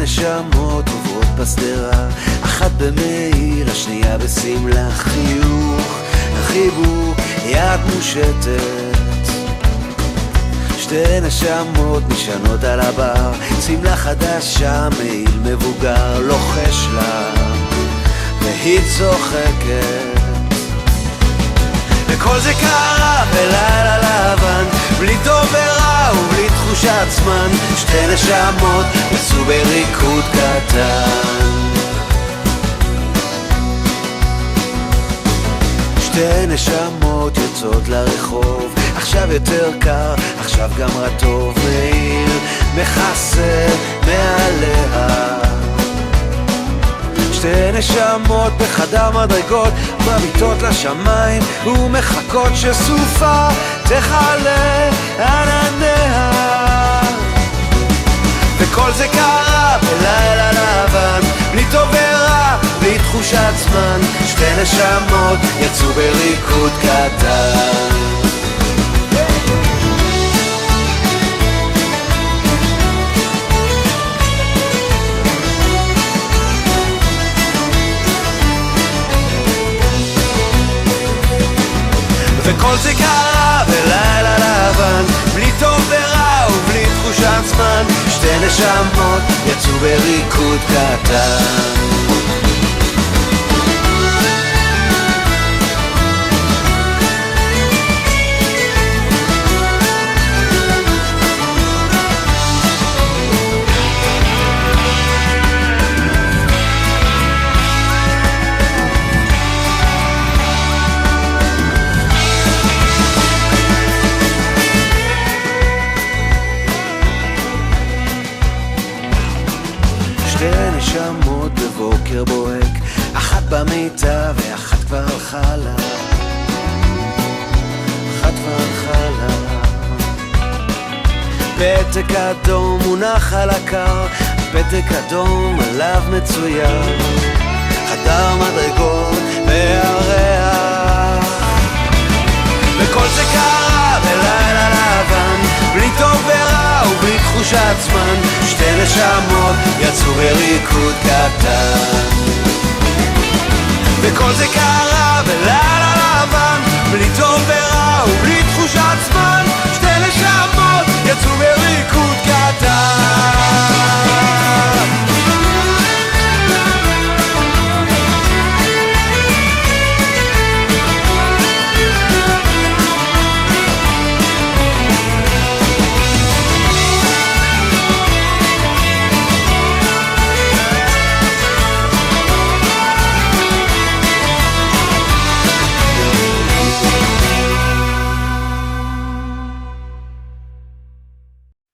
נשמות עוברות בסדרה, אחת במעיל, השנייה בסמלה, חיוך, החיבוק, יד מושטת. שתי נשמות נשענות על הבר, סמלה חדשה, מעיל מבוגר, לוחש לה והיא צוחקת. וכל זה קרה בלילה לבן, בלי טוב ורע ובלי תחושת זמן. שתי נשמות יצאו בריקוד קטן. שתי נשמות יוצאות לרחוב, עכשיו יותר קר, עכשיו גם רטוב. מעיל מכסה מעליה. שתי נשמות בחדר מדרגות, מביטות לשמיים ומחכות שסופה תחלה ענניה. וכל זה קרה בלילה לבן, בלי טוב ורע, בלי תחושת זמן. שתי נשמות יצאו בריקוד קטן. וכל זה קרה בלילה לבן, בלי טוב ורע ובלי תחושת זמן. שתי נשמות יצאו בריקוד קטן. שתי נשמות בבוקר בוהק, אחת במיטה ואחת כבר הלכה לה. אחת כבר הלכה לה. פתק אדום מונח על הקר, פתק אדום עליו מצויר חדר מדרגות והריח. וכל זה קרה בלילה לבן, בלי טוב ורע ובלי תחושת זמן. שתי נשמות יצאו בריקוד קטן. וכל זה קרה בלילה לבן, בלי טוב ורע ובלי תחושת זמן. שתי נשמות יצאו בריקוד קטן.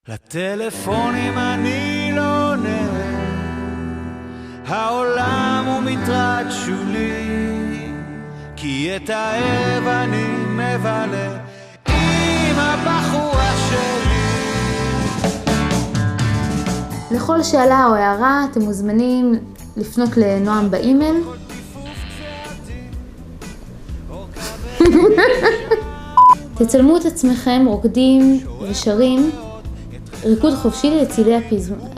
לטלפונים אני לא עונה, העולם הוא מטרד שולי, כי את הערב אני מבלה עם הבחורה שלי. לכל שאלה או הערה אתם מוזמנים לפנות לנועם באימייל. תצלמו את עצמכם רוקדים ושרים ריקוד חופשי לצילי הפזמון.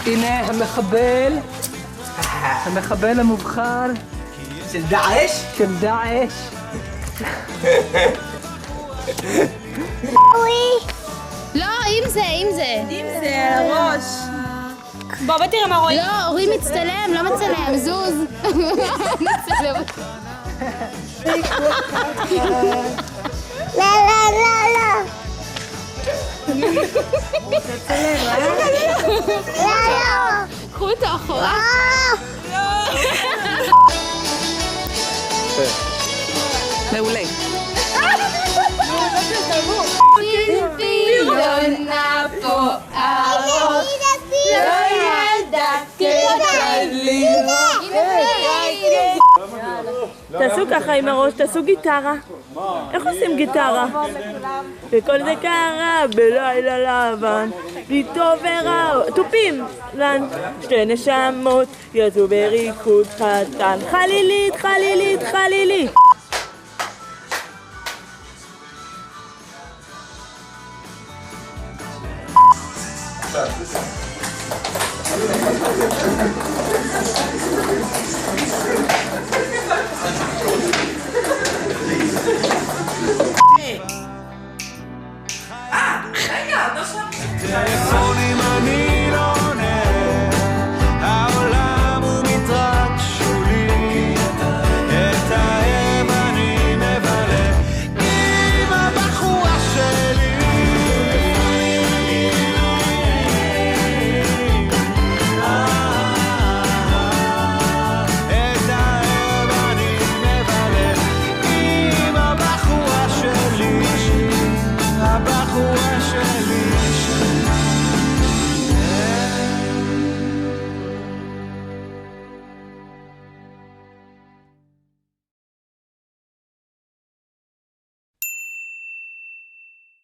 הנה המחבל המובחר של דאעש? של דאעש. לא, עם זה. עם זה, על הראש. בוא תראה מה רואים. לא, אורי מצטלם, לא מצלם, זוז. מצלם. לא. קחו אותו אחורה. מעולה. פיונה פה ארוך, לא ילדה קטע לי. תעשו ככה עם הראש, תעשו גיטרה. איך עושים גיטרה? וכל זה קרה בלילה לבן, בלי טוב ורע, תופים, לן, שתי נשמות יצאו בריקוד קטן, חלילית, חלילית, חלילית.